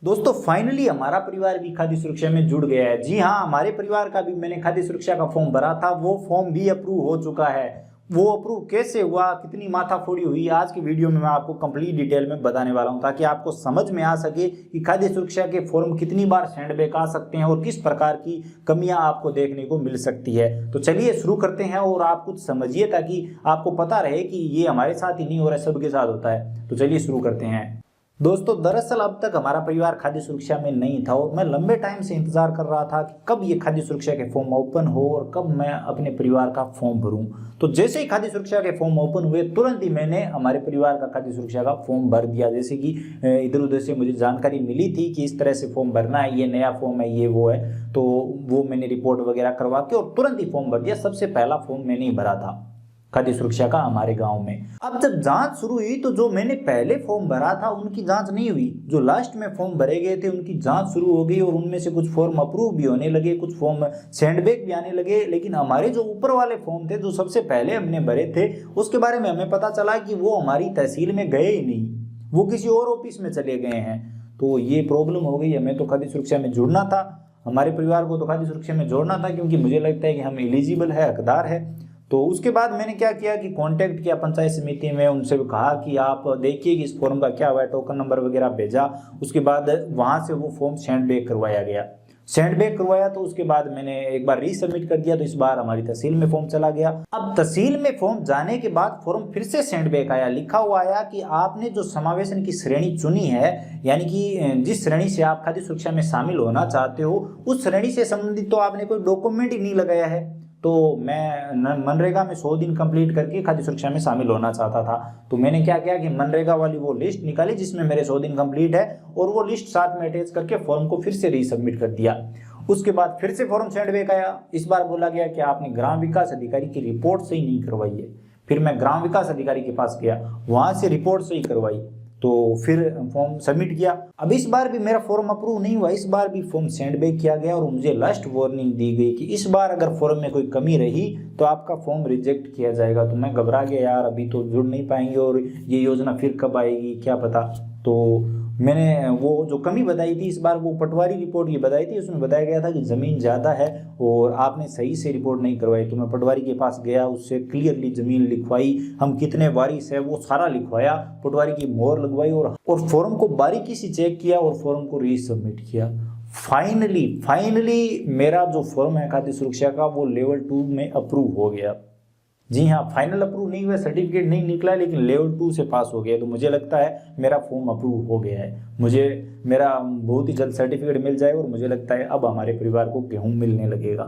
दोस्तों फाइनली हमारा परिवार भी खाद्य सुरक्षा में जुड़ गया है। जी हाँ, हमारे परिवार का भी मैंने खाद्य सुरक्षा का फॉर्म भरा था, वो फॉर्म भी अप्रूव हो चुका है। वो अप्रूव कैसे हुआ, कितनी माथाफोड़ी हुई, आज की वीडियो में मैं आपको कंप्लीट डिटेल में बताने वाला हूं, ताकि आपको समझ में आ सके कि खाद्य सुरक्षा के फॉर्म कितनी बार सेंडबैक आ सकते हैं और किस प्रकार की कमियां आपको देखने को मिल सकती है। तो चलिए शुरू करते हैं और आप कुछ समझिए, ताकि आपको पता रहे कि ये हमारे साथ ही नहीं हो रहा है, सबके साथ होता है। तो चलिए शुरू करते हैं। दोस्तों दरअसल अब तक हमारा परिवार खाद्य सुरक्षा में नहीं था और मैं लंबे टाइम से इंतजार कर रहा था कि कब ये खाद्य सुरक्षा के फॉर्म ओपन हो और कब मैं अपने परिवार का फॉर्म भरूं। तो जैसे ही खाद्य सुरक्षा के फॉर्म ओपन हुए तुरंत ही मैंने हमारे परिवार का खाद्य सुरक्षा का फॉर्म भर दिया। जैसे कि इधर उधर से मुझे जानकारी मिली थी कि इस तरह से फॉर्म भरना है, ये नया फॉर्म है, ये वो है, तो वो मैंने रिपोर्ट वगैरह करवा के और तुरंत ही फॉर्म भर दिया। सबसे पहला फॉर्म मैंने ही भरा था खाद्य सुरक्षा का हमारे गांव में। अब जब जांच शुरू हुई तो जो मैंने पहले फॉर्म भरा था उनकी जांच नहीं हुई, जो लास्ट में फॉर्म भरे गए थे उनकी जांच शुरू हो गई और उनमें से कुछ फॉर्म अप्रूव भी होने लगे, कुछ फॉर्म सेंडबैक भी आने लगे। लेकिन हमारे जो ऊपर वाले फॉर्म थे, जो सबसे पहले हमने भरे थे, उसके बारे में हमें पता चला कि वो हमारी तहसील में गए ही नहीं, वो किसी और ऑफिस में चले गए हैं। तो ये प्रॉब्लम हो गई। हमें तो खाद्य सुरक्षा में जुड़ना था, हमारे परिवार को तो खाद्य सुरक्षा में जोड़ना था, क्योंकि मुझे लगता है कि हम एलिजिबल है, हकदार है। तो उसके बाद मैंने क्या किया कि कांटेक्ट किया पंचायत समिति में, उनसे कहा कि आप देखिए कि इस फॉर्म का क्या हुआ है, टोकन नंबर वगैरह भेजा। उसके बाद वहां से वो फॉर्म सेंडबैक करवाया गया। सेंडबैक करवाया तो उसके बाद मैंने एक बार रीसबमिट कर दिया, तो इस बार हमारी तहसील में फॉर्म चला गया। अब तहसील में फॉर्म जाने के बाद फॉर्म फिर से सेंडबैक आया, लिखा हुआ आया कि आपने जो समावेशन की श्रेणी चुनी है, यानी कि जिस श्रेणी से आप खाद्य सुरक्षा में शामिल होना चाहते हो, उस श्रेणी से संबंधित तो आपने कोई डॉक्यूमेंट ही नहीं लगाया है। तो मैं मनरेगा में 100 दिन कंप्लीट करके खाद्य सुरक्षा में शामिल होना चाहता था। तो मैंने क्या किया कि मनरेगा वाली वो लिस्ट निकाली जिसमें मेरे 100 दिन कंप्लीट है, और वो लिस्ट साथ में अटैच करके फॉर्म को फिर से रीसबमिट कर दिया। उसके बाद फिर से फॉर्म सेंडबैक आया। इस बार बोला गया कि आपने ग्राम विकास अधिकारी की रिपोर्ट सही नहीं करवाई है। फिर मैं ग्राम विकास अधिकारी के पास गया, वहां से रिपोर्ट सही करवाई, तो फिर फॉर्म सबमिट किया। अब इस बार भी मेरा फॉर्म अप्रूव नहीं हुआ, इस बार भी फॉर्म सेंडबैक किया गया और मुझे लास्ट वार्निंग दी गई कि इस बार अगर फॉर्म में कोई कमी रही तो आपका फॉर्म रिजेक्ट किया जाएगा। तो मैं घबरा गया, यार अभी तो जुड़ नहीं पाएंगे और ये योजना फिर कब आएगी क्या पता। तो मैंने वो जो कमी बताई थी इस बार, वो पटवारी रिपोर्ट ये बताई थी, उसमें बताया गया था कि ज़मीन ज़्यादा है और आपने सही से रिपोर्ट नहीं करवाई। तो मैं पटवारी के पास गया, उससे क्लियरली ज़मीन लिखवाई, हम कितने वारिस है वो सारा लिखवाया, पटवारी की मोहर लगवाई और फॉर्म को बारीकी से चेक किया और फॉर्म को रीसबमिट किया। फाइनली मेरा जो फॉर्म है खाद्य सुरक्षा का वो लेवल 2 में अप्रूव हो गया। जी हाँ, फाइनल अप्रूव नहीं हुआ, सर्टिफिकेट नहीं निकला, लेकिन लेवल 2 से पास हो गया। तो मुझे लगता है मेरा फॉर्म अप्रूव हो गया है, मुझे मेरा बहुत ही जल्द सर्टिफिकेट मिल जाएगा और मुझे लगता है अब हमारे परिवार को गेहूं मिलने लगेगा।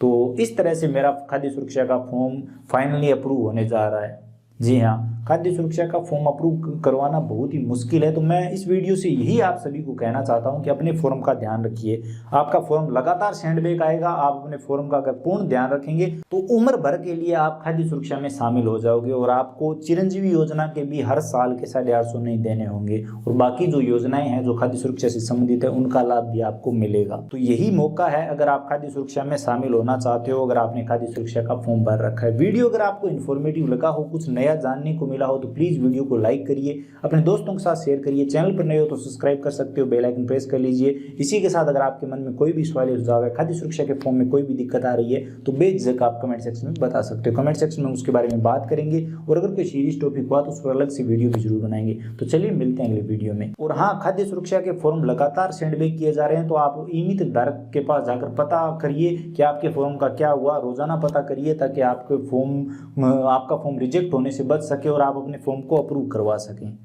तो इस तरह से मेरा खाद्य सुरक्षा का फॉर्म फाइनली अप्रूव होने जा रहा है। जी हाँ, खाद्य सुरक्षा का फॉर्म अप्रूव करवाना बहुत ही मुश्किल है। तो मैं इस वीडियो से यही आप सभी को कहना चाहता हूं कि अपने फॉर्म का ध्यान रखिए। आपका फॉर्म लगातार सेंडबैक आएगा, आप अपने फॉर्म का अगर पूर्ण ध्यान रखेंगे तो उम्र भर के लिए आप खाद्य सुरक्षा में शामिल हो जाओगे और आपको चिरंजीवी योजना के भी हर साल के 850 नहीं देने होंगे और बाकी जो योजनाएं हैं जो खाद्य सुरक्षा से संबंधित है उनका लाभ भी आपको मिलेगा। तो यही मौका है, अगर आप खाद्य सुरक्षा में शामिल होना चाहते हो, अगर आपने खाद्य सुरक्षा का फॉर्म भर रखा है। वीडियो अगर आपको इन्फॉर्मेटिव लगा हो, कुछ नया जानने को मिला हो, तो प्लीज वीडियो को लाइक करिए, अपने दोस्तों के साथ शेयर करिए। चैनल पर नए हो तो सब्सक्राइब कर सकते हो, बेल आइकन प्रेस कर लीजिए। इसी के साथ अगर आपके मन में कोई भी सवाल या सुझाव है, खाद्य सुरक्षा के फॉर्म में कोई भी दिक्कत आ रही है, तो बेझिझक आप कमेंट सेक्शन में बता सकते हो। कमेंट सेक्शन में उसके बारे में बात करेंगे और अगर कोई सीरियस टॉपिक हुआ तो उस पर अलग से वीडियो भी जरूर बनाएंगे। तो चलिए मिलते हैं अगले वीडियो में। और हाँ, खाद्य सुरक्षा के फॉर्म लगातार सेंडबैक किए जा रहे हैं, तो आप ईमित धारक के पास जाकर पता करिए कि आपके फॉर्म का क्या हुआ, रोजाना पता करिए, ताकि आपका फॉर्म रिजेक्ट होने से बच सके और आप अपने फॉर्म को अप्रूव करवा सकें।